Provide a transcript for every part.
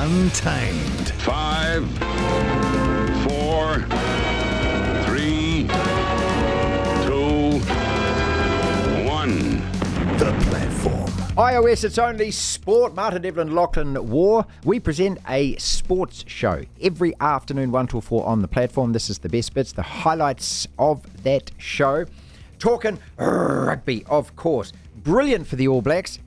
Untamed. 5, 4, 3, 2, 1. The Platform. iOS, it's only sport. Martin Devlin, Lachlan Waugh. We present a sports show every afternoon, 1 till 4 on the platform. This is the best bits, the highlights of that show. Talking rugby, of course. Brilliant for the All Blacks.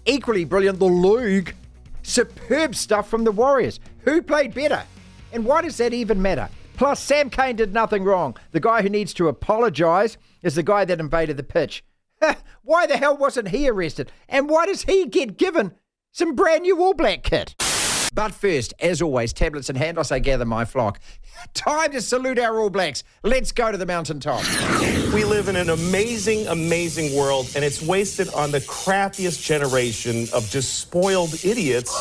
Equally brilliant, the league. Superb stuff from the Warriors. Who played better? And why does that even matter? Plus, Sam Cane did nothing wrong. The guy who needs to apologise is the guy that invaded the pitch. Why the hell wasn't he arrested? And why does he get given some brand new All Black kit? But first, as always, tablets in hand, I say gather my flock. Time to salute our All Blacks. Let's go to the mountaintop. We live in an amazing, amazing world, and it's wasted on the crappiest generation of just spoiled idiots.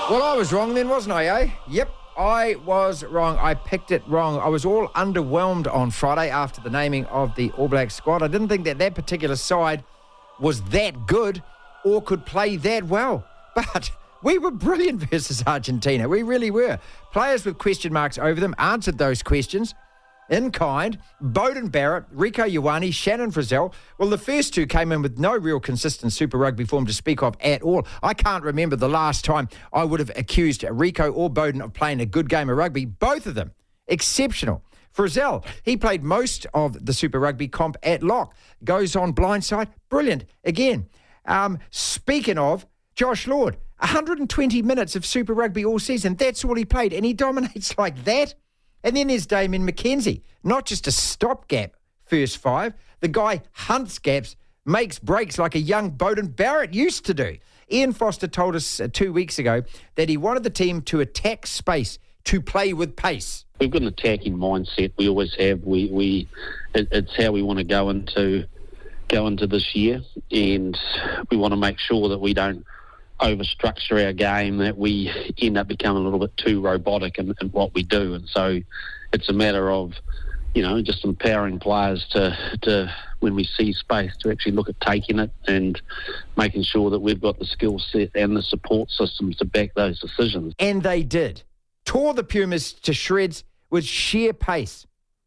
Well, I was wrong then, wasn't I, eh? Yep, I was wrong. I picked it wrong. I was all underwhelmed on Friday after the naming of the All Black squad. I didn't think that particular side was that good or could play that well. But we were brilliant versus Argentina. We really were. Players with question marks over them answered those questions in kind. Beauden Barrett, Rico Ioane, Shannon Frizzell. Well, the first two came in with no real consistent Super Rugby form to speak of at all. I can't remember the last time I would have accused Rico or Beauden of playing a good game of rugby. Both of them exceptional. Frizzell, he played most of the Super Rugby comp at lock. Goes on blindside. Brilliant. Again. Speaking of, Josh Lord, 120 minutes of Super Rugby all season. That's all he played, and he dominates like that. And then there's Damien McKenzie. Not just a stopgap first five. The guy hunts gaps, makes breaks like a young Beauden Barrett used to do. Ian Foster told us 2 weeks ago that he wanted the team to attack space, to play with pace. We've got an attacking mindset. We always have. It's how we want to go into this year, and we want to make sure that we don't overstructure our game, that we end up becoming a little bit too robotic in what we do. And so it's a matter of, just empowering players to when we see space, to actually look at taking it and making sure that we've got the skill set and the support systems to back those decisions. And they did. Tore the Pumas to shreds with sheer pace,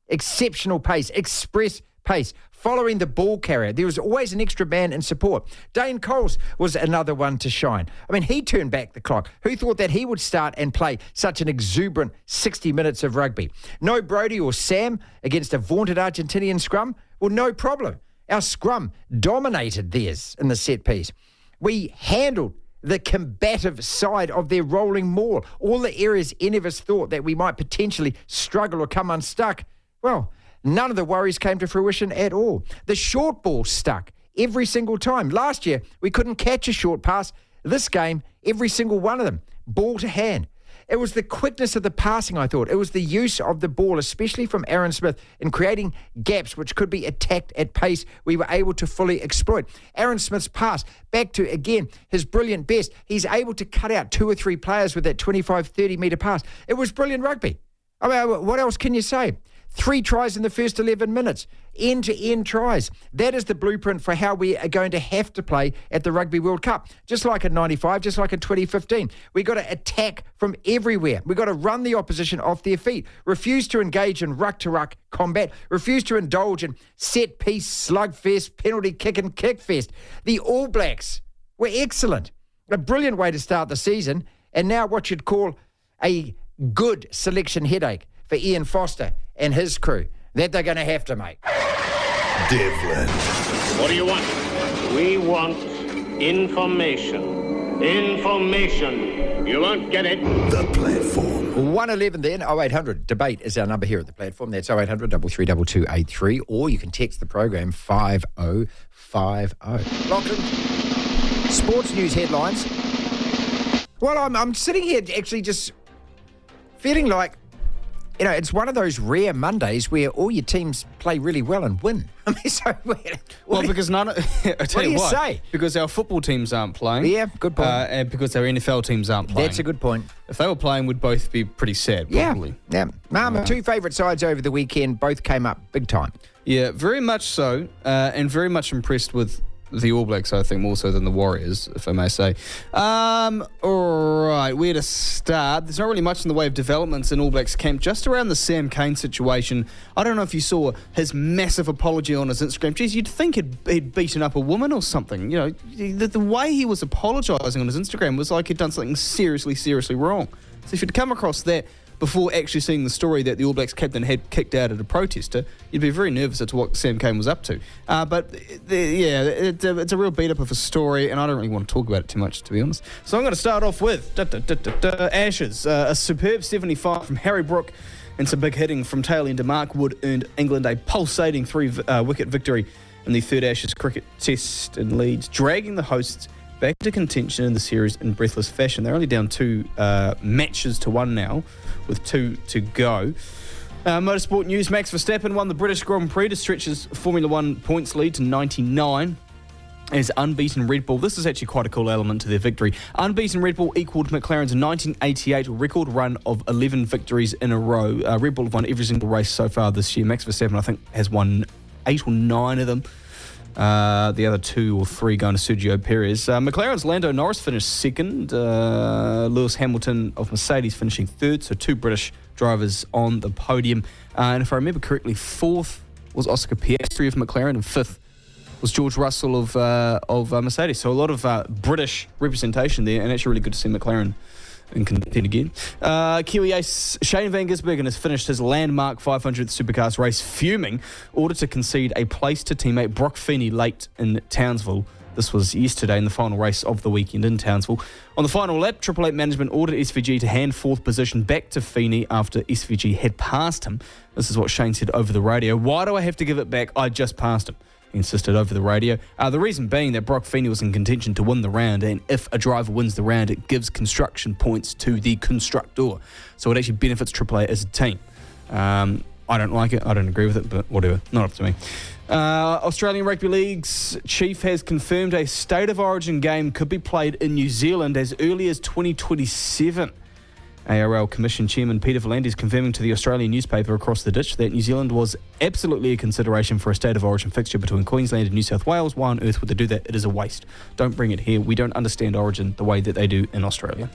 exceptional pace, express pace, following the ball carrier. There was always an extra man in support. Dane Coles was another one to shine. I mean, he turned back the clock. Who thought that he would start and play such an exuberant 60 minutes of rugby? No Brody or Sam against a vaunted Argentinian scrum? Well, no problem. Our scrum dominated theirs in the set piece. We handled the combative side of their rolling maul. All the areas any of us thought that we might potentially struggle or come unstuck. Well, none of the worries came to fruition at all. The short ball stuck every single time. Last year, we couldn't catch a short pass. This game, every single one of them, ball to hand. It was the quickness of the passing, I thought. It was the use of the ball, especially from Aaron Smith, in creating gaps which could be attacked at pace we were able to fully exploit. Aaron Smith's pass, back to, again, his brilliant best. He's able to cut out 2 or 3 players with that 25, 30-metre pass. It was brilliant rugby. I mean, what else can you say? 3 tries in the first 11 minutes, end-to-end tries. That is the blueprint for how we are going to have to play at the Rugby World Cup. Just like in 95, just like in 2015. We've got to attack from everywhere. We've got to run the opposition off their feet. Refuse to engage in ruck-to-ruck combat. Refuse to indulge in set-piece, slugfest, penalty kick and kickfest. The All Blacks were excellent. A brilliant way to start the season. And now what you'd call a good selection headache for Ian Foster and his crew that they're going to have to make. Devlin. What do you want? We want information. Information. You won't get it. The Platform. 111 then, 0800. Debate is our number here at the platform. That's 0800 332 283, or you can text the program 5050. Lachlan, sports news headlines. Well, I'm sitting here actually just feeling like, it's one of those rare Mondays where all your teams play really well and win. I mean, so because none. I tell you what. Say? Because our football teams aren't playing. Yeah, good point. And because our NFL teams aren't playing. That's a good point. If they were playing, we'd both be pretty sad, probably. Yeah. My 2 favourite sides over the weekend both came up big time. Yeah, very much so, and very much impressed with the All Blacks, I think, more so than the Warriors, if I may say. All right, where to start? There's not really much in the way of developments in All Blacks camp, just around the Sam Cane situation. I don't know if you saw his massive apology on his Instagram. Geez, you'd think he'd beaten up a woman or something. You know, the way he was apologising on his Instagram was like he'd done something seriously, seriously wrong. So if you'd come across that before actually seeing the story that the All Blacks captain had kicked out at a protester, you'd be very nervous as to what Sam Cane was up to. It's a real beat-up of a story, and I don't really want to talk about it too much, to be honest. So I'm going to start off with Ashes. A superb 75 from Harry Brook and some big hitting from tail ender Mark Wood earned England a pulsating 3-wicket victory in the third Ashes cricket test in Leeds, dragging the hosts back into contention in the series in breathless fashion. They're only down 2 matches to 1 now, with 2 to go. Motorsport news, Max Verstappen won the British Grand Prix to stretch his Formula 1 points lead to 99 as unbeaten Red Bull. This is actually quite a cool element to their victory. Unbeaten Red Bull equalled McLaren's 1988 record run of 11 victories in a row. Red Bull have won every single race so far this year. Max Verstappen, I think, has won 8 or 9 of them. The other 2 or 3 going to Sergio Perez. McLaren's Lando Norris finished second. Lewis Hamilton of Mercedes finishing third. So 2 British drivers on the podium. And if I remember correctly, 4th was Oscar Piastri of McLaren, and 5th was George Russell of Mercedes. So a lot of British representation there, and actually really good to see McLaren and contend again. Kiwi ace Shane Van Gisbergen has finished his landmark 500th Supercars race fuming, ordered to concede a place to teammate Brock Feeney late in Townsville. This was yesterday in the final race of the weekend in Townsville. On the final lap, Triple Eight management ordered SVG to hand 4th position back to Feeney after SVG had passed him. This is what Shane said over the radio. "Why do I have to give it back? I just passed him," he insisted over the radio. The reason being that Brock Feeney was in contention to win the round, and if a driver wins the round, it gives construction points to the constructor. So it actually benefits Triple Eight as a team. I don't like it. I don't agree with it, but whatever. Not up to me. Australian Rugby League's chief has confirmed a State of Origin game could be played in New Zealand as early as 2027. ARL Commission Chairman Peter V'landys confirming to the Australian newspaper Across the Ditch that New Zealand was absolutely a consideration for a State of Origin fixture between Queensland and New South Wales. Why on earth would they do that? It is a waste. Don't bring it here. We don't understand Origin the way that they do in Australia.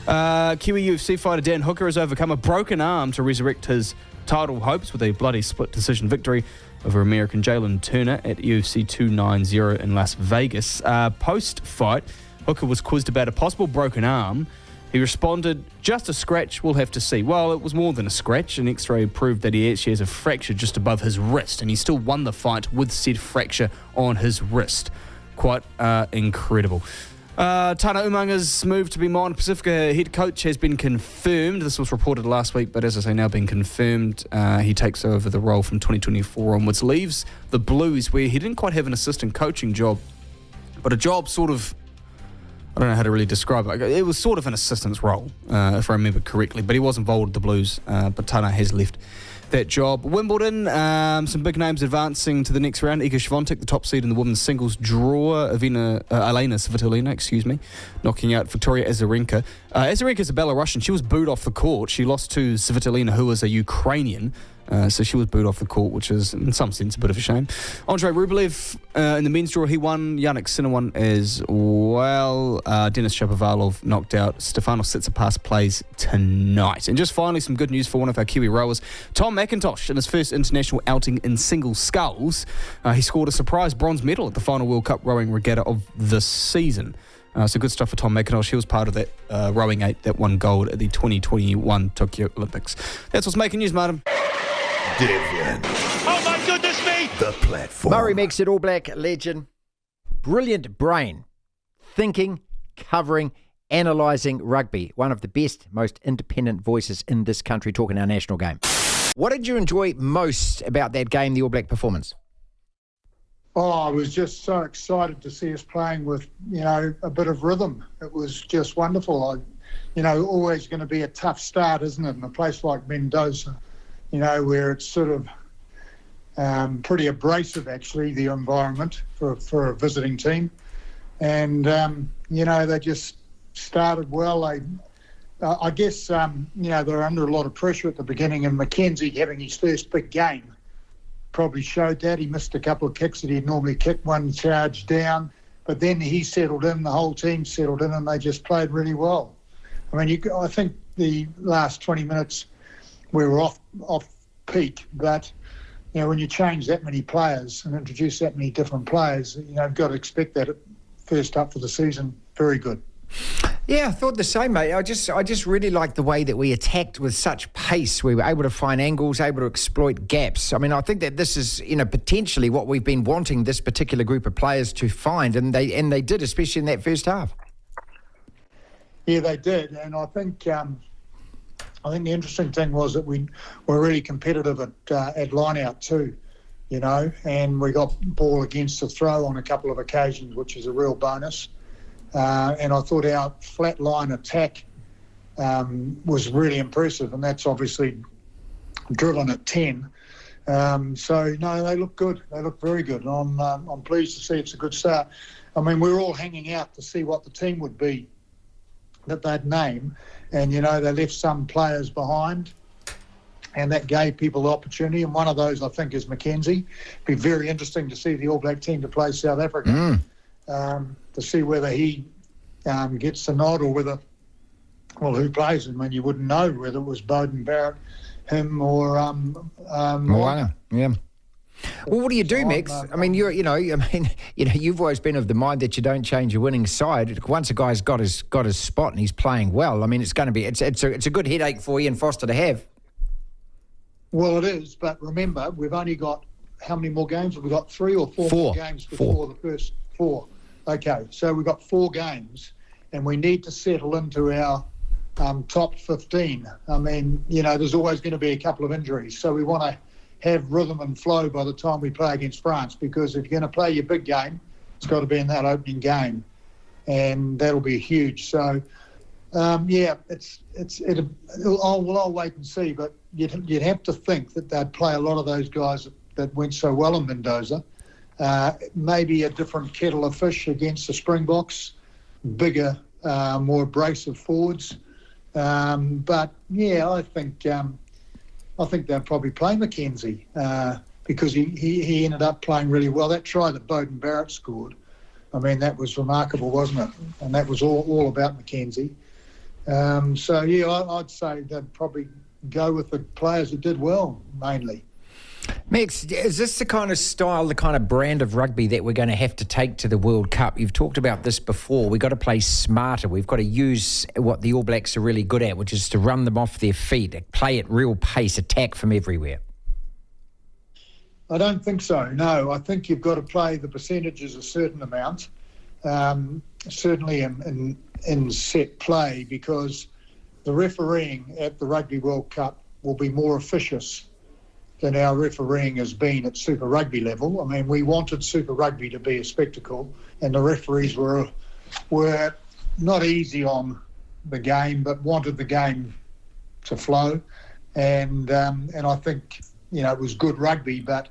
Kiwi UFC fighter Dan Hooker has overcome a broken arm to resurrect his title hopes with a bloody split decision victory over American Jalen Turner at UFC 290 in Las Vegas. Post-fight, Hooker was quizzed about a possible broken arm. He responded, "Just a scratch, we'll have to see." Well, it was more than a scratch. An X-ray proved that he actually has a fracture just above his wrist, and he still won the fight with said fracture on his wrist. Quite incredible. Tana Umanga's move to be Moana Pacifica head coach has been confirmed. This was reported last week, but as I say, now been confirmed. He takes over the role from 2024 onwards, leaves the Blues, where he didn't quite have an assistant coaching job, but a job sort of, I don't know how to really describe it. It was sort of an assistant's role, if I remember correctly, but he was involved with the Blues, but Tana has left that job. Wimbledon, some big names advancing to the next round. Iga Swiatek, the top seed in the women's singles draw. Elena Svitolina, knocking out Victoria Azarenka. Azarenka's a Belarusian. She was booed off the court. She lost to Svitolina, who was a Ukrainian. So she was booed off the court, which is, in some sense, a bit of a shame. Andrei Rublev, in the men's draw, he won. Yannick Sinner won as well. Denis Shapovalov knocked out. Stefanos Tsitsipas plays tonight. And just finally, some good news for one of our Kiwi rowers. Tom McIntosh, in his first international outing in single sculls, he scored a surprise bronze medal at the final World Cup rowing regatta of the season. So good stuff for Tom McIntosh. He was part of that rowing 8 that won gold at the 2021 Tokyo Olympics. That's what's making news, madam. Devlin. Oh my goodness me! The platform. Murray Mexted, All Black legend. Brilliant brain. Thinking, covering, analysing rugby. One of the best, most independent voices in this country talking our national game. What did you enjoy most about that game, the All Black performance? Oh, I was just so excited to see us playing with, a bit of rhythm. It was just wonderful. Always going to be a tough start, isn't it, in a place like Mendoza, where it's sort of pretty abrasive, actually, the environment for a visiting team. And, they just started well. I guess, they were under a lot of pressure at the beginning, and Mackenzie having his first big game probably showed that. He missed a couple of kicks that he'd normally kick, one charge down. But then he settled in, the whole team settled in, and they just played really well. I mean, I think the last 20 minutes we were off peak, but when you change that many players and introduce that many different players, you've got to expect that at first up for the season. Very good. Yeah, I thought the same, mate. I just really liked the way that we attacked with such pace. We were able to find angles, able to exploit gaps. I mean, I think that this is, potentially what we've been wanting this particular group of players to find, and they did, especially in that first half. Yeah, they did, and I think the interesting thing was that we were really competitive at line-out too, and we got ball against the throw on a couple of occasions, which is a real bonus. And I thought our flat line attack was really impressive, and that's obviously driven at 10. So, no, they look good. They look very good. And I'm pleased to see it's a good start. I mean, we were all hanging out to see what the team would be that they'd name. And, they left some players behind, and that gave people the opportunity. And one of those, I think, is Mackenzie. Be very interesting to see the All Black team to play South Africa. To see whether he gets the nod or whether, who plays him. I mean, you wouldn't know whether it was Beauden Barrett, him, or Moana. Yeah. Well, what do you do, Mex? I mean, you've always been of the mind that you don't change your winning side. Once a guy's got his spot and he's playing well, I mean, it's going to be it's a good headache for Ian Foster to have. Well, it is, but remember, we've only got how many more games? Have we got 3 or 4 more games before the first 4? Okay, so we've got 4 games, and we need to settle into our top 15. I mean, there's always going to be a couple of injuries, so we want to have rhythm and flow by the time we play against France, because if you're going to play your big game, it's got to be in that opening game, and that'll be huge. So, I'll wait and see, but you'd have to think that they'd play a lot of those guys that went so well in Mendoza. Maybe a different kettle of fish against the Springboks, bigger, more abrasive forwards. But yeah, I think they'll probably play Mackenzie because he ended up playing really well. That try that Beauden Barrett scored, I mean, that was remarkable, wasn't it? And that was all about Mackenzie. I'd say they'd probably go with the players that did well, mainly. Mex, is this the kind of style, the kind of brand of rugby that we're going to have to take to the World Cup? You've talked about this before. We've got to play smarter. We've got to use what the All Blacks are really good at, which is to run them off their feet, play at real pace, attack from everywhere. I don't think so, no. I think you've got to play the percentages a certain amount, certainly in set play, because the refereeing at the Rugby World Cup will be more officious than our refereeing has been at Super Rugby level. I mean, we wanted Super Rugby to be a spectacle, and the referees were not easy on the game, but wanted the game to flow. And I think, it was good rugby, but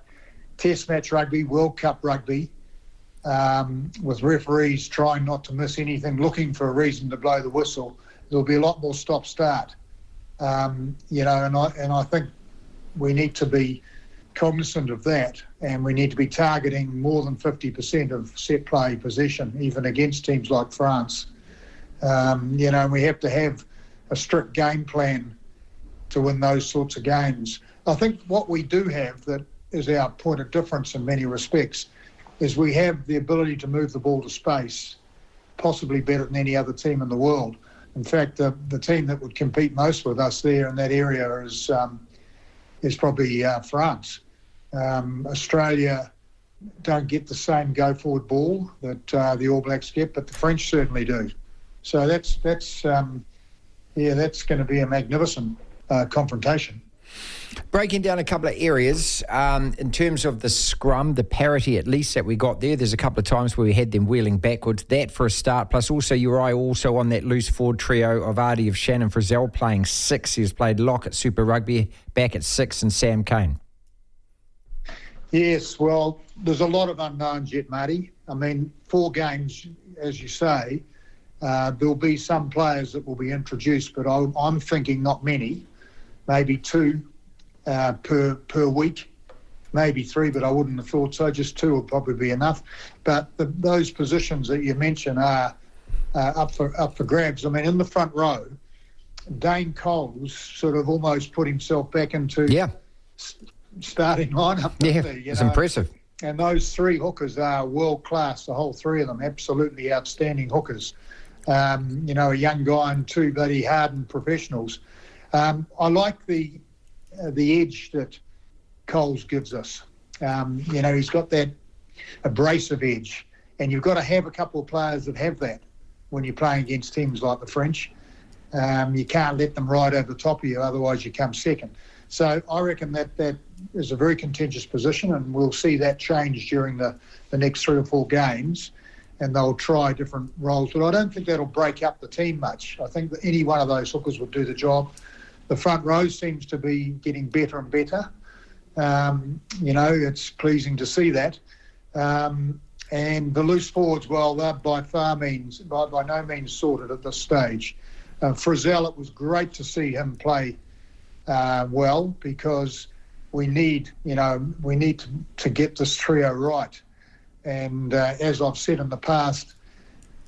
Test match rugby, World Cup rugby, with referees trying not to miss anything, looking for a reason to blow the whistle, there'll be a lot more stop-start. And I think we need to be cognizant of that, and we need to be targeting more than 50% of set play possession, even against teams like France. We have to have a strict game plan to win those sorts of games. I think what we do have that is our point of difference in many respects is we have the ability to move the ball to space, possibly better than any other team in the world. In fact, the team that would compete most with us there in that area is probably France. Australia don't get the same go-forward ball that the All Blacks get, but the French certainly do. So that's going to be a magnificent confrontation. Breaking down a couple of areas, in terms of the scrum, the parity at least that we got there's a couple of times where we had them wheeling backwards. That for a start, plus also your eye also on that loose forward trio of Ardie, of Shannon Frizzell playing 6. He's played lock at Super Rugby, back at 6, and Sam Cane. Yes, well, there's a lot of unknowns yet, Marty. I mean, 4 games, as you say, there'll be some players that will be introduced, but I'm thinking not many, maybe 2 per week maybe 3, but I wouldn't have thought so. Just 2 would probably be enough. But those positions that you mentioned are up for grabs. I mean, in the front row, Dane Coles sort of almost put himself back into starting lineup. Yeah, it's impressive. And those 3 hookers are world class. The whole 3 of them, absolutely outstanding hookers. A young guy and 2 bloody hardened professionals. I like the edge that Coles gives us. He's got that abrasive edge, and you've got to have a couple of players that have that when you're playing against teams like the French. You can't let them ride over the top of you, otherwise you come second. So I reckon that is a very contentious position, and we'll see that change during the next 3 or 4 games, and they'll try different roles. But I don't think that'll break up the team much. I think that any one of those hookers would do the job. The front row seems to be getting better and better. It's pleasing to see that. And the loose forwards, well, they're by no means sorted at this stage. Frizzell, it was great to see him play well, because we need to get this trio right. And as I've said in the past,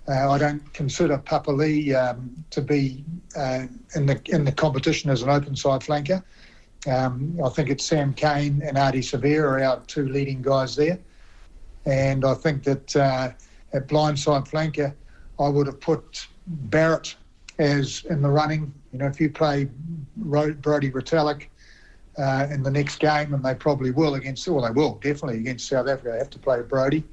I don't consider Papali to be in the competition as an open side flanker. I think it's Sam Cane and Artie Severe are our 2 leading guys there. And I think that at blindside flanker, I would have put Barrett as in the running. If you play Brodie Retallick in the next game, and they probably will definitely against South Africa, they have to play Brodie,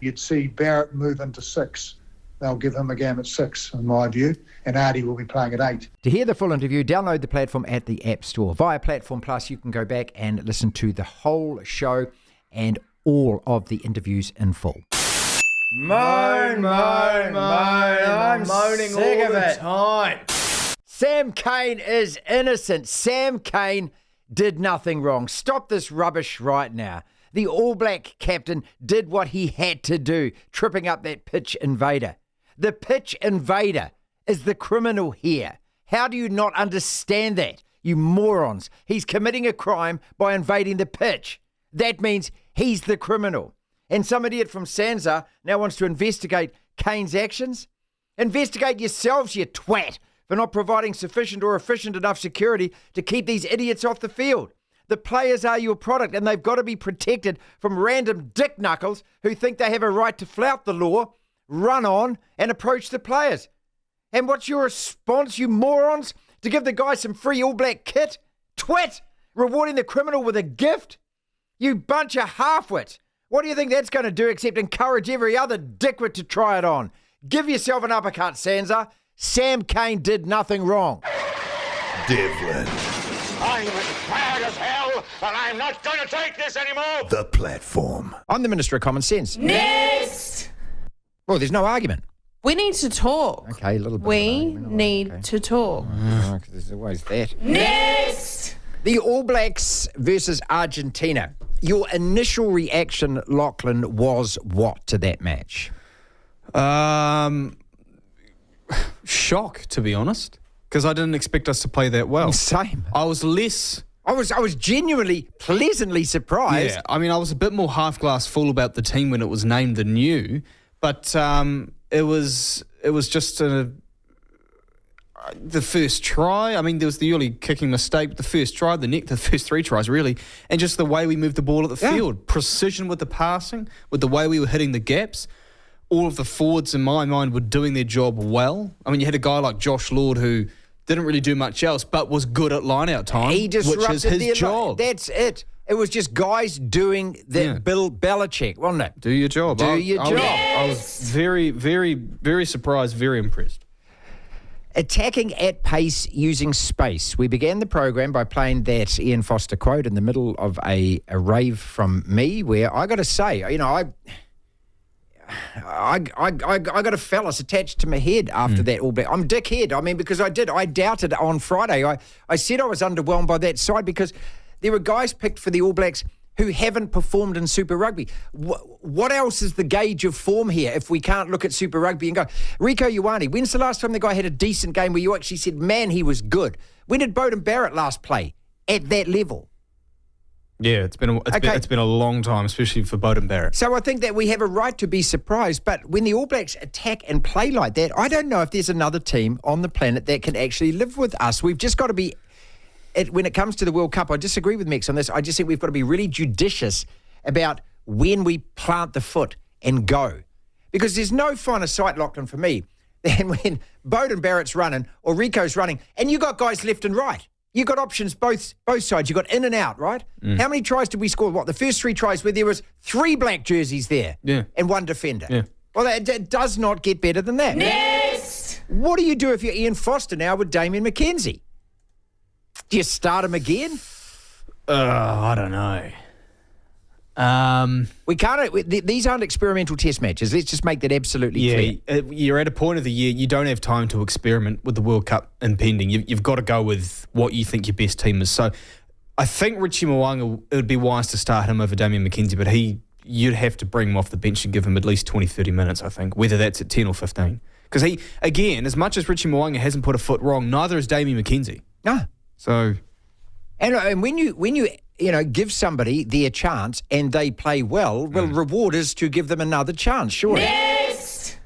you'd see Barrett move into 6. They'll give him a game at 6, in my view, and Artie will be playing at 8. To hear the full interview, download the platform at the App Store. Via Platform Plus, you can go back and listen to the whole show and all of the interviews in full. Moan. I'm moaning sick all the time. Sam Cane is innocent. Sam Cane did nothing wrong. Stop this rubbish right now. The All Black captain did what he had to do, tripping up that pitch invader. The pitch invader is the criminal here. How do you not understand that, you morons? He's committing a crime by invading the pitch. That means he's the criminal. And some idiot from Sansa now wants to investigate Kane's actions? Investigate yourselves, you twat, for not providing sufficient or efficient enough security to keep these idiots off the field. The players are your product, and they've got to be protected from random dick knuckles who think they have a right to flout the law, run on, and approach the players. And what's your response, you morons? To give the guy some free All Black kit? Twat! Rewarding the criminal with a gift? You bunch of half-wits. What do you think that's going to do except encourage every other dickwit to try it on? Give yourself an uppercut, Sansa. Sam Cane did nothing wrong. Devlin. I'm as mad as hell, and I'm not going to take this anymore. The platform. I'm the Minister of Common Sense. Next! Well, there's no argument. We need to talk. Okay, a little bit. We need to talk. There's always that. Next! The All Blacks versus Argentina. Your initial reaction, Lachlan, was what to that match? Shock, to be honest, because I didn't expect us to play that well. Same. I was genuinely pleasantly surprised. Yeah, I mean, I was a bit more half glass full about the team when it was named than you, but it was just the first try. I mean, there was the early kicking mistake, but the first try, the first 3 tries really, and just the way we moved the ball at the field, precision with the passing, with the way we were hitting the gaps. All of the forwards, in my mind, were doing their job well. I mean, you had a guy like Josh Lord who didn't really do much else, but was good at line-out time, He disrupted which is his job. That's it. It was just guys doing that Bill Belichick, wasn't it? Do your job. I was very, very, very surprised, very impressed. Attacking at pace using space. We began the program by playing that Ian Foster quote in the middle of a rave from me, where I got to say, you know, I got a phallus attached to my head after that All Black. I'm dickhead. I mean, because I doubted on Friday. I said I was underwhelmed by that side because there were guys picked for the All Blacks who haven't performed in Super Rugby. What else is the gauge of form here if we can't look at Super Rugby and go, Rieko Ioane, when's the last time the guy had a decent game where you actually said, man, he was good? When did Beauden Barrett last play at that level? Yeah, it's been a long time, especially for Beauden Barrett. So I think that we have a right to be surprised, but when the All Blacks attack and play like that, I don't know if there's another team on the planet that can actually live with us. We've just got to be, when it comes to the World Cup, I disagree with Mex on this. I just think we've got to be really judicious about when we plant the foot and go. Because there's no finer sight, Lachlan, for me, than when Beauden Barrett's running or Rico's running, and you got guys left and right. You got options both sides. You got in and out, right? How many tries did we score? The first 3 tries where there was 3 black jerseys there and 1 defender. Yeah. Well, that does not get better than that. Next! What do you do if you're Ian Foster now with Damien McKenzie? Do you start him again? I don't know. We can't. These aren't experimental test matches. Let's just make that absolutely clear. You're at a point of the year you don't have time to experiment with the World Cup impending. You've got to go with what you think your best team is. So I think Richie Mo'unga, it would be wise to start him over Damien McKenzie, but you'd have to bring him off the bench and give him at least 20, 30 minutes, I think, whether that's at 10 or 15. Because he, again, as much as Richie Mo'unga hasn't put a foot wrong, neither has Damien McKenzie. No. So... And when you give somebody their chance and they play well, reward is to give them another chance, surely. Next!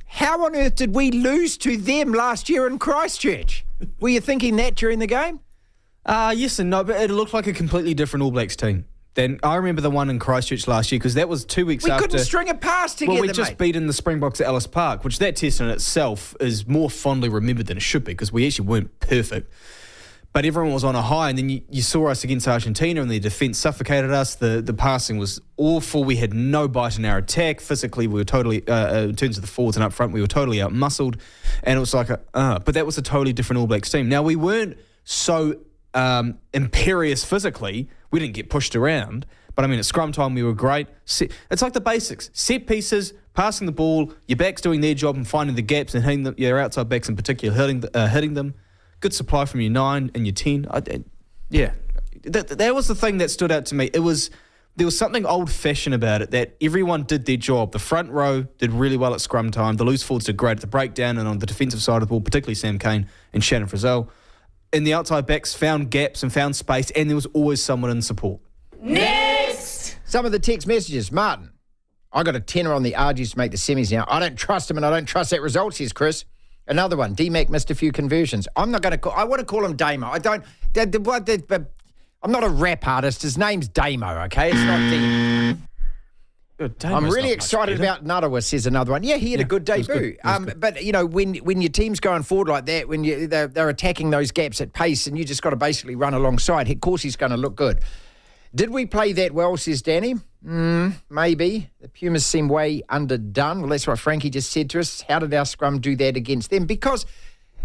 How on earth did we lose to them last year in Christchurch? Were you thinking that during the game? Yes and no, but it looked like a completely different All Blacks team. Then I remember the one in Christchurch last year because that was 2 weeks after... We couldn't string a pass together, we just beaten the Springboks at Ellis Park, which that test in itself is more fondly remembered than it should be because we actually weren't perfect. But everyone was on a high, and then you saw us against Argentina, and the defence suffocated us. The passing was awful. We had no bite in our attack. Physically, we were totally, in terms of the forwards and up front, we were totally out-muscled. And it was like, but that was a totally different All Blacks team. Now, we weren't so imperious physically. We didn't get pushed around. But, I mean, at scrum time, we were great. It's like the basics. Set pieces, passing the ball, your backs doing their job and finding the gaps and hitting them, your outside backs in particular, hitting them. Good supply from your 9 and your 10. That was the thing that stood out to me. There was something old-fashioned about it, that everyone did their job. The front row did really well at scrum time. The loose forwards did great at the breakdown, and on the defensive side of the ball, particularly Sam Cane and Shannon Frizzell. And the outside backs found gaps and found space, and there was always someone in support. Next! Some of the text messages. Martin, I got a tenner on the Argies to make the semis now. I don't trust him, and I don't trust that result, says Chris. Another one, D-Mac missed a few conversions. I want to call him Damo. I don't, I'm not a rap artist. His name's Damo, okay? It's not D. I'm really excited about Narawa, says another one. Yeah, he had a good debut. But, when your team's going forward like that, when they're attacking those gaps at pace and you just got to basically run alongside, of course he's going to look good. Did we play that well, says Danny? Maybe. The Pumas seem way underdone. Well, that's what Frankie just said to us. How did our scrum do that against them? Because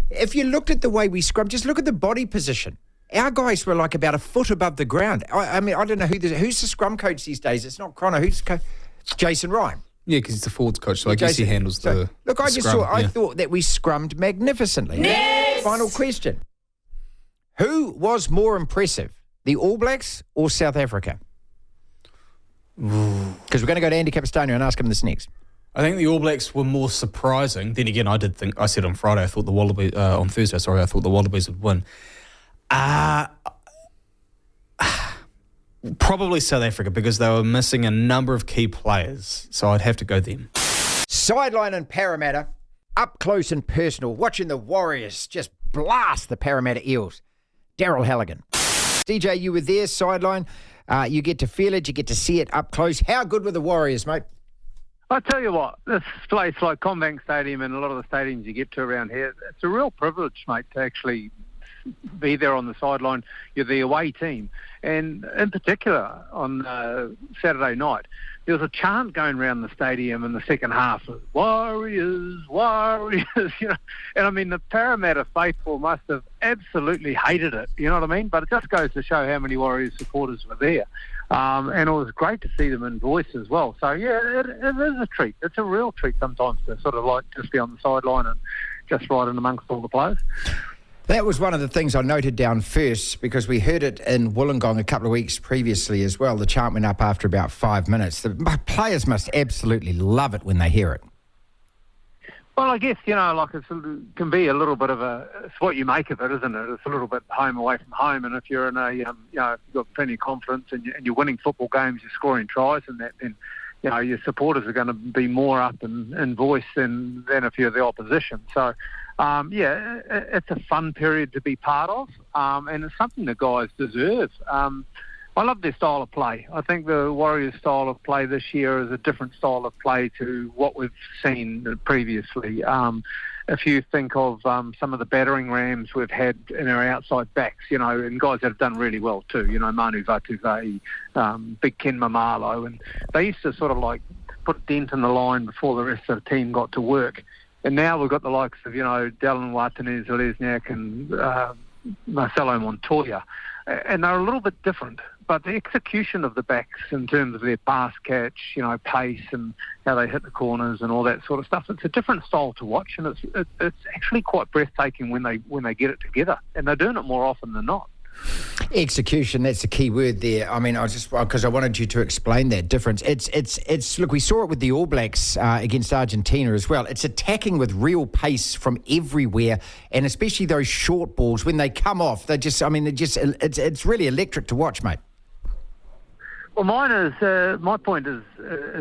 if you looked at the way we scrum, just look at the body position. Our guys were like about a foot above the ground. I mean, I don't know who's the scrum coach these days. It's not Crono. Who's the coach? It's Jason Ryan. Yeah, because he's the forwards coach, so I guess he handles the Look, I thought that we scrummed magnificently. Next! Final question. Who was more impressive, the All Blacks or South Africa? Because we're going to go to Andy Capistano and ask him this next. I think the All Blacks were more surprising. Then again, I said on Friday, I thought the Wallabies, on Thursday, I thought the Wallabies would win. Probably South Africa because they were missing a number of key players. So I'd have to go them. Sideline in Parramatta, up close and personal, watching the Warriors just blast the Parramatta Eels. Daryl Halligan. DJ, you were there, sideline. You get to feel it, you get to see it up close. How good were the Warriors, mate? I tell you what, this place like Combank Stadium and a lot of the stadiums you get to around here, it's a real privilege, mate, to actually be there on the sideline. You're the away team. And in particular, on Saturday night, there was a chant going around the stadium in the second half of Warriors, Warriors, And I mean, the Parramatta faithful must have absolutely hated it, you know what I mean? But it just goes to show how many Warriors supporters were there. And it was great to see them in voice as well. So, yeah, it is a treat. It's a real treat sometimes to sort of like just be on the sideline and just right in amongst all the players. That was one of the things I noted down first because we heard it in Wollongong a couple of weeks previously as well. The chant went up after about 5 minutes. The players must absolutely love it when they hear it. Well, I guess, like it can be a little bit of it's what you make of it, isn't it? It's a little bit home away from home, and if you're in a, if you've got plenty of confidence and you're winning football games, you're scoring tries and that, then, your supporters are going to be more up in voice than if you're the opposition. So, it's a fun period to be part of, and it's something the guys deserve. I love their style of play. I think the Warriors' style of play this year is a different style of play to what we've seen previously. If you think of some of the battering rams we've had in our outside backs, and guys that have done really well too, Manu Vatuvei, Big Ken Mamalo, and they used to sort of like put a dent in the line before the rest of the team got to work. And now we've got the likes of, Dallin Watene-Zelezniak and Marcelo Montoya, and they're a little bit different. But the execution of the backs in terms of their pass catch, pace and how they hit the corners and all that sort of stuff, it's a different style to watch, and it's actually quite breathtaking when they get it together, and they're doing it more often than not. Execution, that's the key word there. I mean, because I wanted you to explain that difference. It's look, we saw it with the All Blacks against Argentina as well. It's attacking with real pace from everywhere, and especially those short balls, when they come off, it's really electric to watch, mate. Well, my point is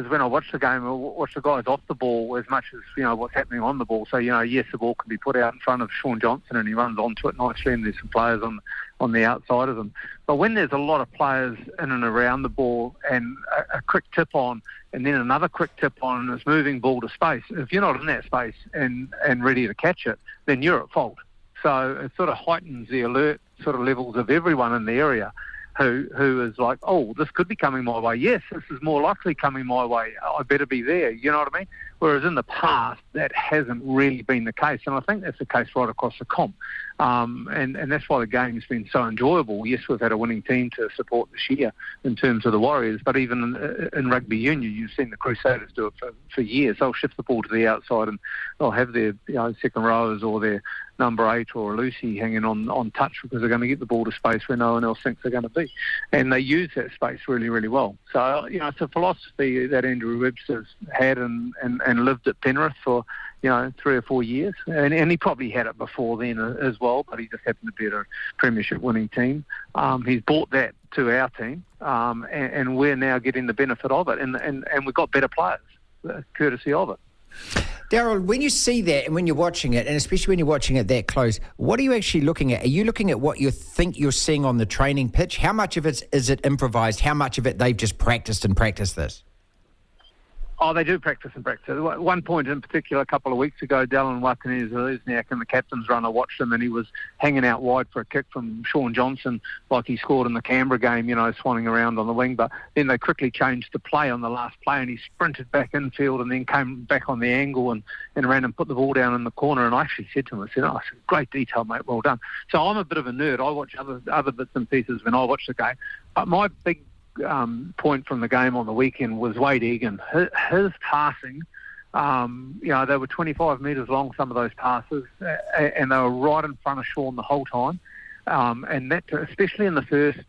when I watch the game, I watch the guys off the ball as much as, what's happening on the ball. So, yes, the ball can be put out in front of Sean Johnson and he runs onto it nicely, and there's some players on the outside of him. But when there's a lot of players in and around the ball and a quick tip on and then another quick tip on and it's moving ball to space, if you're not in that space and ready to catch it, then you're at fault. So it sort of heightens the alert sort of levels of everyone in the area who is like, oh, this could be coming my way. Yes, this is more likely coming my way. I better be there. You know what I mean? Whereas in the past, that hasn't really been the case. And I think that's the case right across the comp. And that's why the game has been so enjoyable. Yes, we've had a winning team to support this year in terms of the Warriors, but even in rugby union, you've seen the Crusaders do it for years. They'll shift the ball to the outside and they'll have their second rowers or their number 8 or a Lucy hanging on touch because they're going to get the ball to space where no one else thinks they're going to be. And they use that space really, really well. So, it's a philosophy that Andrew Webster's had and lived at Penrith for, 3 or 4 years. And he probably had it before then as well, but he just happened to be at a premiership winning team. He's brought that to our team, and we're now getting the benefit of it. And we've got better players, courtesy of it. Daryl, when you see that and when you're watching it, and especially when you're watching it that close, what are you actually looking at? Are you looking at what you think you're seeing on the training pitch? How much of it is it improvised? How much of it they've just practiced this? Oh, they do practice and practice. One point in particular, a couple of weeks ago, Dallin Watene-Zelezniak and the captain's run, I watched him and he was hanging out wide for a kick from Sean Johnson like he scored in the Canberra game, swanning around on the wing. But then they quickly changed the play on the last play and he sprinted back infield and then came back on the angle and ran and put the ball down in the corner. And I actually said to him, great detail, mate, well done. So I'm a bit of a nerd. I watch other bits and pieces when I watch the game. But my big point from the game on the weekend was Wade Egan. His passing, they were 25 metres long, some of those passes, and they were right in front of Sean the whole time. And that, especially in the first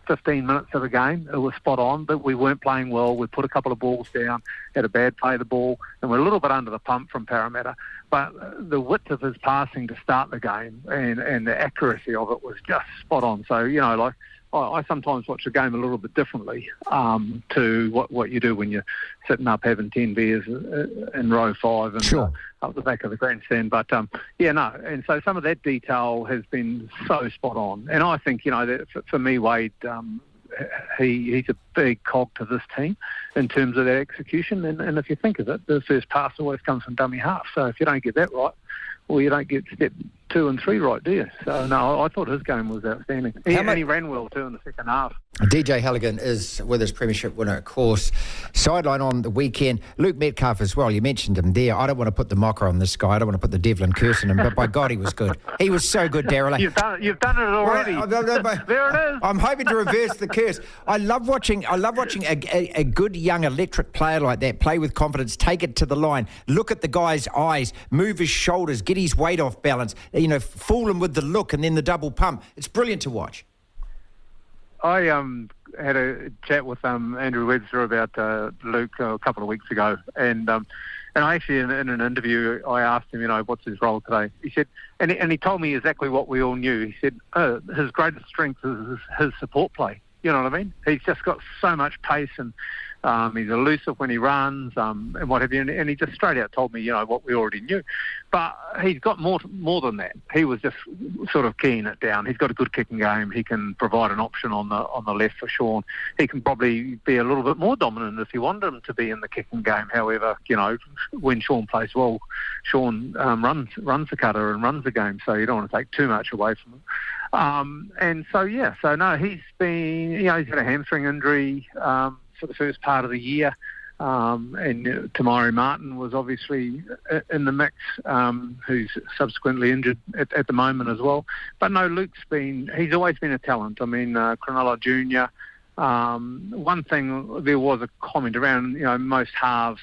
15 minutes of the game, it was spot on, but we weren't playing well. We put a couple of balls down, had a bad play of the ball, and we're a little bit under the pump from Parramatta. But the width of his passing to start the game and the accuracy of it was just spot on. So, I sometimes watch the game a little bit differently to what you do when you're sitting up having 10 beers in row 5 and up the back of the grandstand. But, and so some of that detail has been so spot on. And I think, that for me, Wade, he's a big cog to this team in terms of that execution. And if you think of it, the first pass always comes from dummy half. So if you don't get that right, well, you don't get step 2 and 3 right, do you? So, no, I thought his game was outstanding. And he ran well, too, in the second half. DJ Halligan is with his premiership winner, of course. Sideline on the weekend. Luke Metcalf as well. You mentioned him there. I don't want to put the mocker on this guy. I don't want to put the Devlin curse on him, but by God, he was good. He was so good, Daryl. You've done it already. There it is. I'm hoping to reverse the curse. I love watching a good young electric player like that play with confidence, take it to the line, look at the guy's eyes, move his shoulders, get his weight off balance, fool him with the look and then the double pump. It's brilliant to watch. I had a chat with Andrew Webster about Luke a couple of weeks ago, and And I actually, in an interview, I asked him, what's his role today? He said, and he told me exactly what we all knew. He said, his greatest strength is his support play. You know what I mean? He's just got so much pace, and he's elusive when he runs, and what have you. And he just straight out told me, what we already knew. But he's got more than that. He was just sort of keying it down. He's got a good kicking game. He can provide an option on the left for Sean. He can probably be a little bit more dominant if you wanted him to be in the kicking game. However, when Sean plays well, Sean runs the cutter and runs the game. So you don't want to take too much away from him. He's been, he's had a hamstring injury for the first part of the year, and Tamari Martin was obviously in the mix, who's subsequently injured at the moment as well. But no, he's always been a talent. I mean, Cronulla Jr., one thing, there was a comment around, most halves,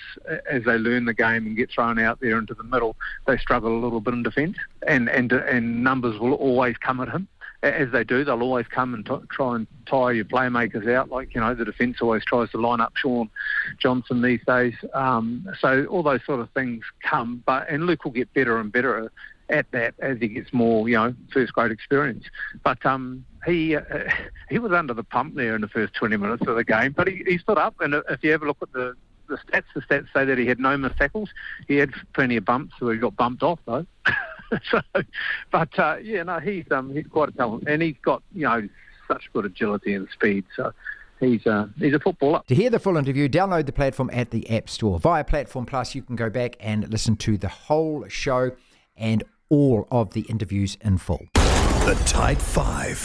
as they learn the game and get thrown out there into the middle, they struggle a little bit in defence, and numbers will always come at him. As they do, they'll always come and try and tire your playmakers out. Like, the defence always tries to line up Sean Johnson these days. So all those sort of things come. And Luke will get better and better at that as he gets more, first-grade experience. But he was under the pump there in the first 20 minutes of the game. But he stood up, and if you ever look at the stats say that he had no missed tackles. He had plenty of bumps, so he got bumped off, though. He's quite a talent, and he's got such good agility and speed. So he's a footballer. To hear the full interview, download the platform at the App Store. Via Platform Plus, you can go back and listen to the whole show and all of the interviews in full. The Tight Five.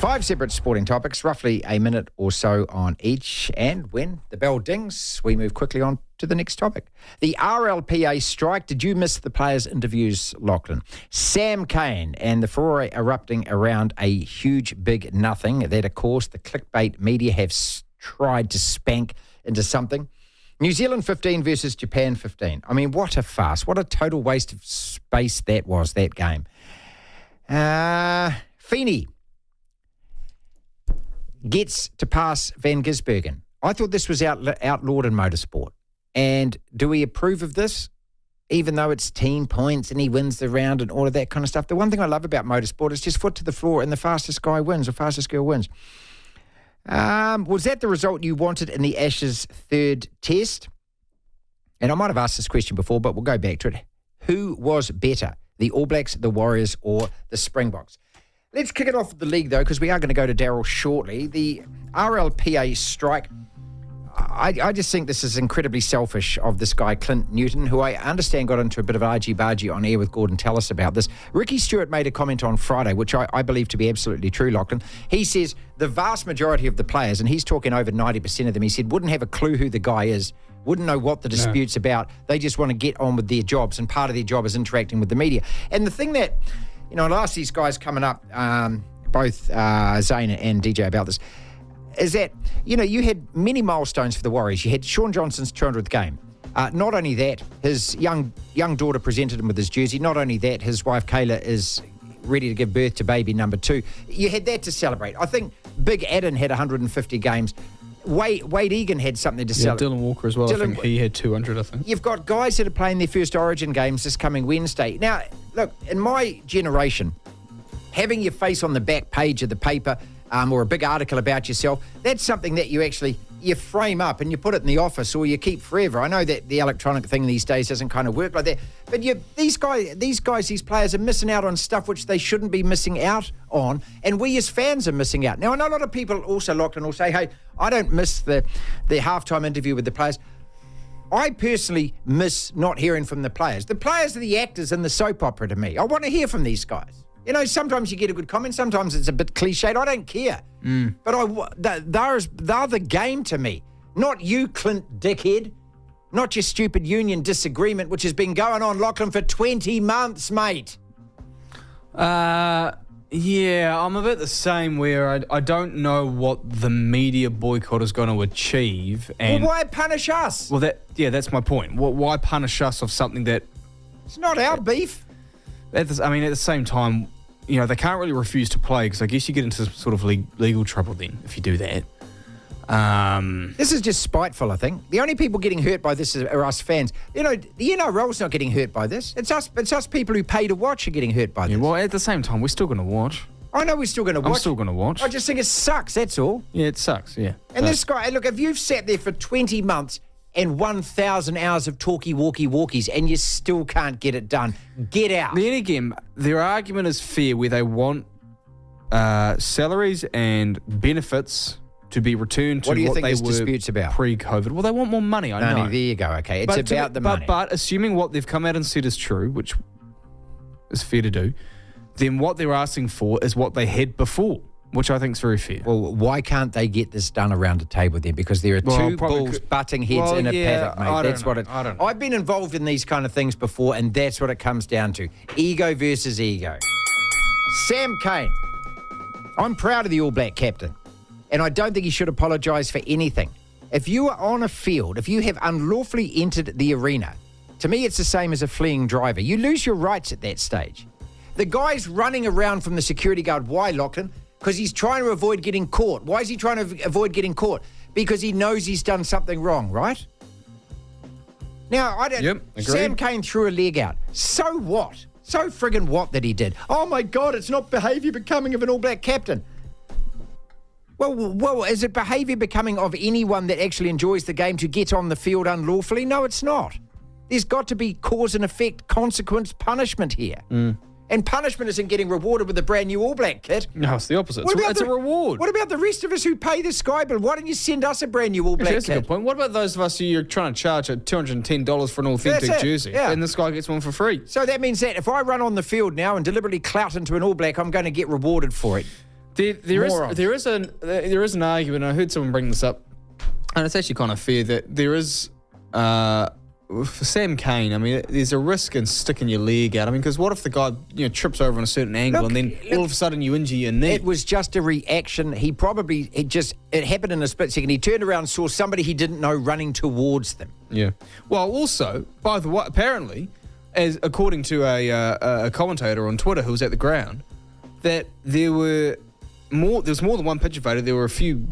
5 separate sporting topics, roughly a minute or so on each. And when the bell dings, we move quickly on to the next topic. The RLPA strike. Did you miss the players' interviews, Lachlan? Sam Cane and the furore erupting around a huge big nothing that, of course, the clickbait media have tried to spank into something. New Zealand 15 versus Japan 15. I mean, what a farce. What a total waste of space that was, that game. Feeney gets to pass Van Gisbergen. I thought this was outlawed in motorsport. And do we approve of this? Even though it's team points and he wins the round and all of that kind of stuff. The one thing I love about motorsport is just foot to the floor and the fastest guy wins or fastest girl wins. Was that the result you wanted in the Ashes third test? And I might have asked this question before, but we'll go back to it. Who was better, the All Blacks, the Warriors, or the Springboks? Let's kick it off with the league, though, because we are going to go to Daryl shortly. The RLPA strike, I just think this is incredibly selfish of this guy, Clint Newton, who I understand got into a bit of argy-bargy on air with Gordon Tallis about this. Ricky Stewart made a comment on Friday, which I believe to be absolutely true, Lachlan. He says the vast majority of the players, and he's talking over 90% of them, he said, wouldn't have a clue who the guy is, wouldn't know what the dispute's about. They just want to get on with their jobs, and part of their job is interacting with the media. And the thing that, I'll ask these guys coming up, both Zane and DJ about this, is that, you had many milestones for the Warriors. You had Sean Johnson's 200th game. Not only that, his young daughter presented him with his jersey. Not only that, his wife Kayla is ready to give birth to baby number 2. You had that to celebrate. I think Big Adam had 150 games. Wade Egan had something to celebrate. Dylan Walker as well. I think he had 200, I think. You've got guys that are playing their first Origin games this coming Wednesday. Now, look, in my generation, having your face on the back page of the paper or a big article about yourself, that's something that you frame up and you put it in the office or you keep forever. I know that the electronic thing these days doesn't kind of work like that, but these players are missing out on stuff which they shouldn't be missing out on, and we as fans are missing out. Now, I know a lot of people also, Lachlan, will say, hey, I don't miss the halftime interview with the players. I personally miss not hearing from the players. The players are the actors in the soap opera to me. I want to hear from these guys. Sometimes you get a good comment, sometimes it's a bit cliched. I don't care. But they're the game to me. Not you, Clint dickhead. Not your stupid union disagreement, which has been going on, Lachlan, for 20 months, mate. Yeah, I'm a bit the same where I don't know what the media boycott is going to achieve. And why punish us? Well, that's my point. Why punish us of something that... It's not our beef. At the same time, they can't really refuse to play because I guess you get into sort of legal trouble then if you do that. This is just spiteful, I think. The only people getting hurt by this are us fans. You know, the NRL's not getting hurt by this. It's us people who pay to watch are getting hurt by this. Well, at the same time, we're still going to watch. I know we're still going to watch. I'm still going to watch. I just think it sucks, that's all. Yeah, it sucks, yeah. And this guy, look, if you've sat there for 20 months and 1,000 hours of walkies and you still can't get it done, get out. Then again, their argument is fair where they want salaries and benefits to be returned to what do you what think they this were disputes about? Pre-COVID. Well, they want more money, I know. There you go, okay. It's about the money. But assuming what they've come out and said is true, which is fair to do, then what they're asking for is what they had before, which I think is very fair. Well, why can't they get this done around a table then? Because there are two bulls butting heads in a paddock, mate. That's what it. I don't know. I've been involved in these kind of things before, and that's what it comes down to: ego versus ego. Sam Cane, I'm proud of the All Black captain, and I don't think he should apologise for anything. If you are on a field, if you have unlawfully entered the arena, to me it's the same as a fleeing driver. You lose your rights at that stage. The guy's running around from the security guard. Why, Lachlan? Because he's trying to avoid getting caught. Why is he trying to avoid getting caught? Because he knows he's done something wrong, right? Now, I don't. Yep, agreed. Sam Cane threw a leg out. So what? So friggin' what that he did? Oh my God, it's not behaviour becoming of an All Black captain. Well, is it behaviour becoming of anyone that actually enjoys the game to get on the field unlawfully? No, it's not. There's got to be cause and effect, consequence, punishment here. And punishment isn't getting rewarded with a brand new All Black kit. No, it's the opposite. It's a reward. What about the rest of us who pay the Sky bill? Why don't you send us a brand new All Black That's kit? a good point. What about those of us who you're trying to charge at $210 for an authentic jersey, and this guy gets one for free? So that means that if I run on the field now and deliberately clout into an All Black, I'm going to get rewarded for it. There is an argument. I heard someone bring this up, and it's actually kind of fair that there is. For Sam Cane, I mean, there's a risk in sticking your leg out. I mean, because what if the guy, trips over on a certain angle and then all of a sudden you injure your knee? It was just a reaction. It happened in a split second. He turned around and saw somebody he didn't know running towards them. Yeah. Well, also, by the way, apparently, as according to a commentator on Twitter who was at the ground, that there was more than one pitch invader. There were a few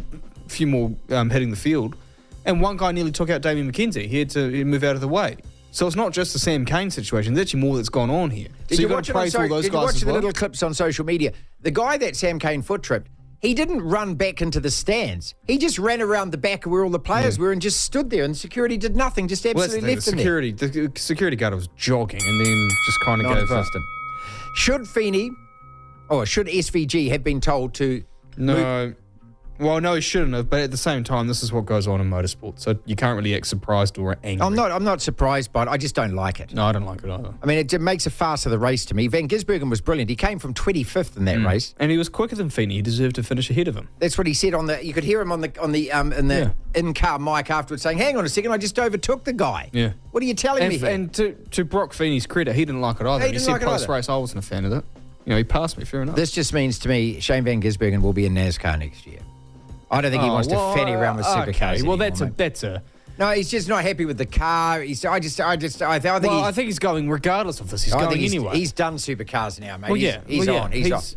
more hitting the field. And one guy nearly took out Damien McKenzie. He had to move out of the way. So it's not just the Sam Cane situation. There's actually more that's gone on here. Did you watch the little clips on social media? The guy that Sam Cane foot tripped, he didn't run back into the stands. He just ran around the back where all the players were and just stood there, and security did nothing, just absolutely left him there. The security guard was jogging and then just kind of gave up. Should SVG have been told to move? Well, no, he shouldn't have, but at the same time, this is what goes on in motorsport, so you can't really act surprised or angry. I'm not surprised by it. I just don't like it. No, I don't like it either. I mean, it makes a farce of the race to me. Van Gisbergen was brilliant. He came from 25th in that race, and he was quicker than Feeney. He deserved to finish ahead of him. That's what he said on the. You could hear him in the in-car mic afterwards saying, "Hang on a second, I just overtook the guy." Yeah. What are you telling me here? And to Brock Feeney's credit, he didn't like it either. He said post-race, I wasn't a fan of it. He passed me. Fair enough. This just means to me, Shane Van Gisbergen will be in NASCAR next year. I don't think he wants to fanny around with supercars. Well, anymore, that's a. No, he's just not happy with the car. I think he's going regardless of this. He's going anyway. He's done supercars now, mate. Well, yeah. He's on.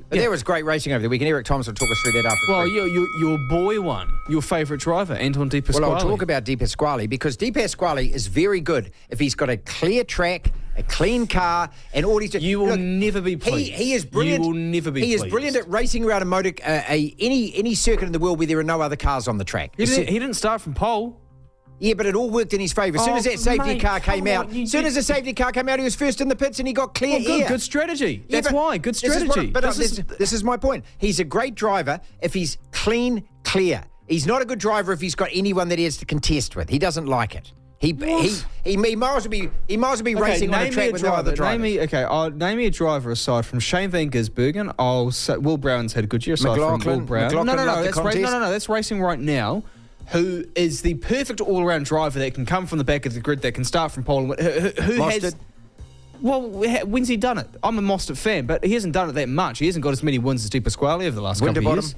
But there was great racing over the weekend. Eric Thomas will talk us through that after. Well, your boy won. Your favourite driver, Anton De Pasquale. Well, I'll talk about De Pasquale because De Pasquale is very good if he's got a clear track, a clean car, and all he's doing. You will never be pleased. He is brilliant. You will never be pleased. He is brilliant at racing around any circuit in the world where there are no other cars on the track. He didn't start from pole. Yeah, but it all worked in his favour. As soon as that safety car came out, he was first in the pits and he got clear air. Good strategy. That's why. Good strategy. This is my point. He's a great driver if he's clean, clear. He's not a good driver if he's got anyone that he has to contest with. He doesn't like it. He might as well be racing on a track with no other drivers. Name me a driver aside from Shane Van Gisbergen. I'll say Will Brown's had a good year aside from Will Brown. That's racing right now. Who is the perfect all-around driver that can come from the back of the grid, that can start from pole? Who has? Well, when's he done it? I'm a Mostert fan, but he hasn't done it that much. He hasn't got as many wins as De Pasquale over the last couple of years.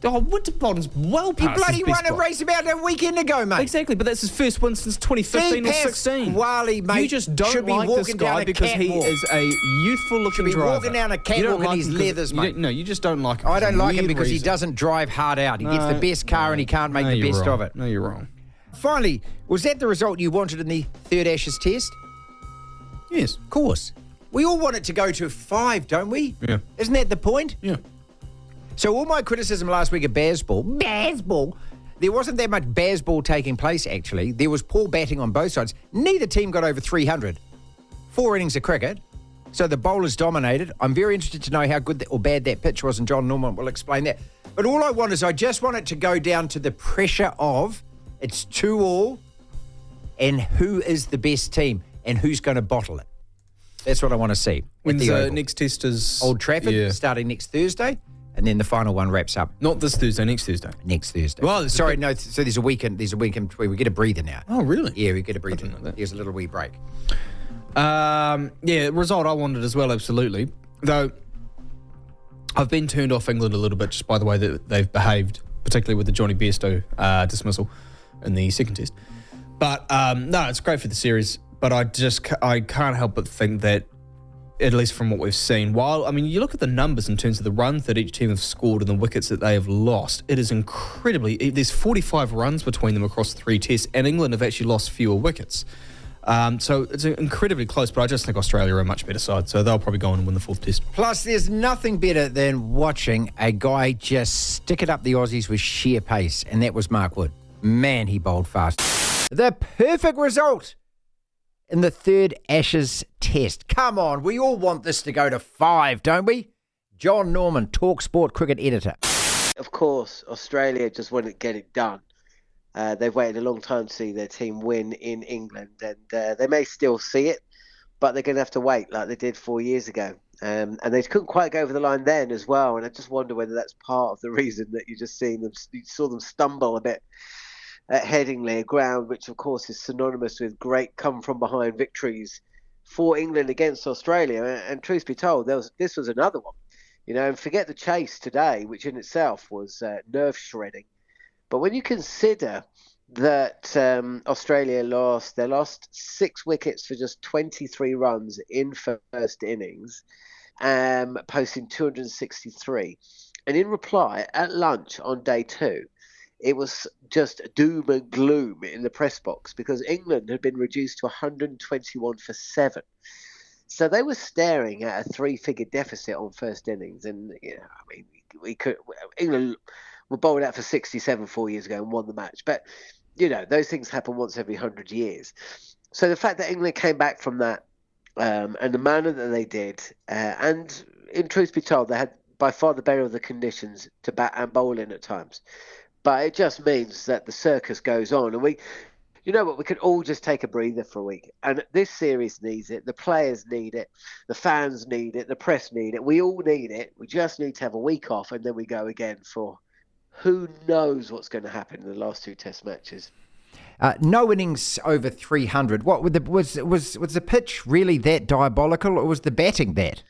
Oh, Winterbottom's well He past bloody his best won a spot. race about a weekend ago, mate. Exactly, but that's his first win since 2015 or 16. Wally, mate, You just don't should be like this walking down guy a because he catwalk. is a youthful-looking Should be driver. walking down a You don't catwalk in like his him 'cause- leathers, you mate. don't- No, you just don't like him. I for don't some like him weird because he reason. doesn't drive hard out. He gets the best car and he can't make the you're best wrong. of it. No, you're wrong. Finally, was that the result you wanted in the third Ashes test? Yes. Of course. We all want it to go to 5, don't we? Yeah. Isn't that the point? Yeah. So all my criticism last week of Bazball, there wasn't that much Bazball taking place, actually. There was poor batting on both sides. Neither team got over 300. 4 innings of cricket. So the bowlers dominated. I'm very interested to know how good or bad that pitch was, and Jon Norman will explain that. But all I want is I just want it to go down to the pressure of it's 2-2 and who is the best team and who's going to bottle it. That's what I want to see. When's the next test is... Old Trafford, Yeah. starting next Thursday. And then the final one wraps up Not this Thursday, next Thursday. next Thursday. Well, sorry, no. So there's a weekend. There's a weekend where we get a breather now. Oh, really? Yeah, we get a breather. didn't know that. There's a little wee break. Yeah, result I wanted as well, absolutely. Though I've been turned off England a little bit just by the way that they've behaved, particularly with the Johnny Bairstow dismissal in the second test. But no, it's great for the series. But I can't help but think that, at least from what we've seen, you look at the numbers in terms of the runs that each team have scored and the wickets that they have lost, it is incredibly... There's 45 runs between them across 3 tests, and England have actually lost fewer wickets. So it's incredibly close, but I just think Australia are a much better side, so they'll probably go on and win the 4th test. Plus, there's nothing better than watching a guy just stick it up the Aussies with sheer pace, and that was Mark Wood. Man, he bowled fast. The perfect result in the third Ashes test. Come on, we all want this to go to 5, don't we? Jon Norman, talkSPORT cricket editor. Of course, Australia just wouldn't get it done. They've waited a long time to see their team win in England, and they may still see it, but they're going to have to wait like they did 4 years ago. And they couldn't quite go over the line then as well, and I just wonder whether that's part of the reason that you saw them stumble a bit at Headingley, a ground which of course is synonymous with great come-from-behind victories for England against Australia. And truth be told, this was another one. And forget the chase today, which in itself was nerve-shredding. But when you consider that Australia lost 6 wickets for just 23 runs in first innings, posting 263. And in reply, at lunch on day 2, it was just doom and gloom in the press box because England had been reduced to 121 for 7. So they were staring at a 3-figure deficit on first innings. And, England were bowled out for 67 4 years ago and won the match. But, those things happen once every 100 years. So the fact that England came back from that and the manner that they did, and in truth be told, they had by far the better of the conditions to bat and bowl in at times. But it just means that the circus goes on. And we could all just take a breather for a week. And this series needs it. The players need it. The fans need it. The press need it. We all need it. We just need to have a week off and then we go again for who knows what's going to happen in the last 2 test matches. No innings over 300. What was the pitch really that diabolical, or was the batting that?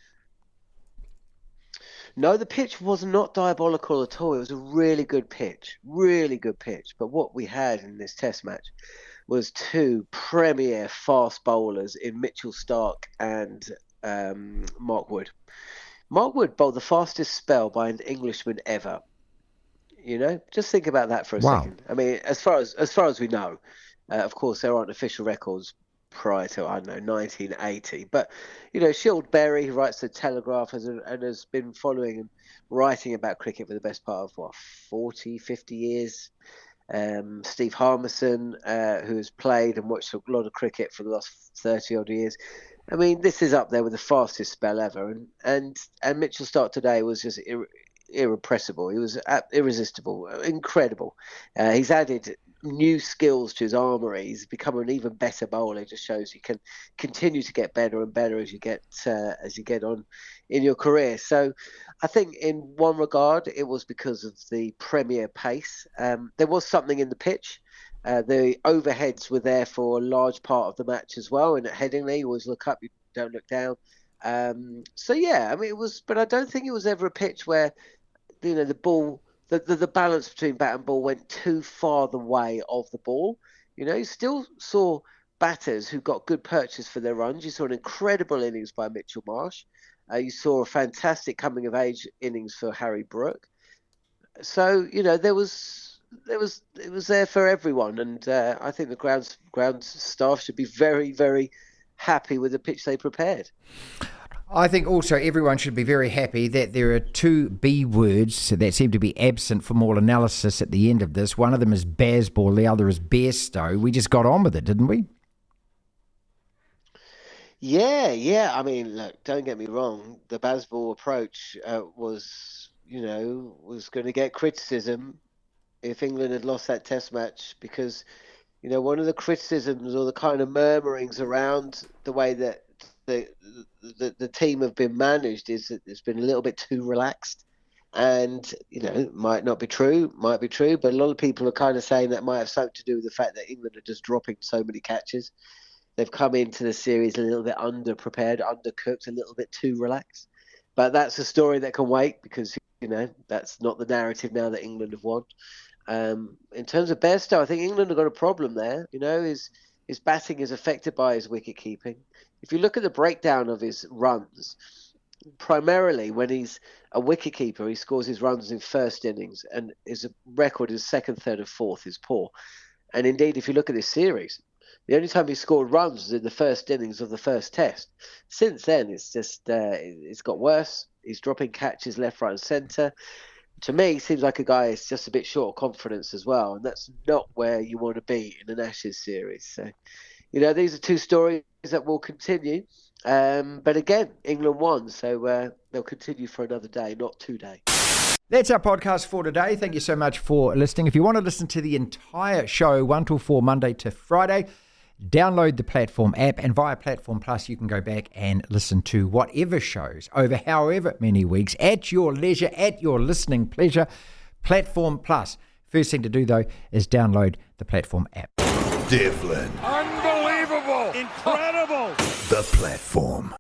No, the pitch was not diabolical at all. It was a really good pitch. But what we had in this test match was 2 premier fast bowlers in Mitchell Starc and Mark Wood. Mark Wood bowled the fastest spell by an Englishman ever. Just think about that for a second. I mean, as far as we know, of course, there aren't official records prior to, 1980. But, Shield Berry, who writes the Telegraph, has been following and writing about cricket for the best part of, 40, 50 years. Steve Harmison, who has played and watched a lot of cricket for the last 30-odd years. I mean, this is up there with the fastest spell ever. And Mitchell Starc today was just irrepressible. He was irresistible, incredible. He's added new skills to his armoury. He's become an even better bowler. It just shows you can continue to get better and better as you get on in your career. So I think in one regard it was because of the premier pace. There was something in the pitch. The overheads were there for a large part of the match as well, and at Headingley you always look up, you don't look down. So yeah, I mean it was, but I don't think it was ever a pitch where the ball the balance between bat and ball went too far the way of the ball. You still saw batters who got good purchase for their runs. You saw an incredible innings by Mitchell Marsh. You saw a fantastic coming of age innings for Harry Brook. So it was there for everyone, and I think the ground staff should be very, very happy with the pitch they prepared. I think also everyone should be very happy that there are two B words that seem to be absent from all analysis at the end of this. One of them is Bazball, the other is Bairstow. We just got on with it, didn't we? Yeah. I mean, look, don't get me wrong. The Bazball approach was going to get criticism if England had lost that Test match, because one of the criticisms or the kind of murmurings around the way that the team have been managed is that it's been a little bit too relaxed, and it might not be true, but a lot of people are kind of saying that might have something to do with the fact that England are just dropping so many catches. They've come into the series a little bit underprepared, undercooked, a little bit too relaxed. But that's a story that can wait, because that's not the narrative now that England have won. In terms of Bairstow, I think England have got a problem there. His batting is affected by his wicket keeping. If you look at the breakdown of his runs, primarily when he's a wicket keeper, he scores his runs in first innings, and his record in second, third, and fourth is poor. And indeed, if you look at this series, the only time he scored runs was in the first innings of the first Test. Since then, it's just it's got worse. He's dropping catches left, right, and centre. To me, he seems like a guy who's just a bit short of confidence as well, and that's not where you want to be in an Ashes series. So, these are two stories that will continue. But again, England won, so they'll continue for another day, not 2 days. That's our podcast for today. Thank you so much for listening. If you want to listen to the entire show, 1 till 4, Monday to Friday, download the Platform app, and via Platform Plus you can go back and listen to whatever shows over however many weeks at your leisure, at your listening pleasure. Platform Plus. First thing to do though is download the Platform app. Devlin. Unbelievable! Incredible! The Platform.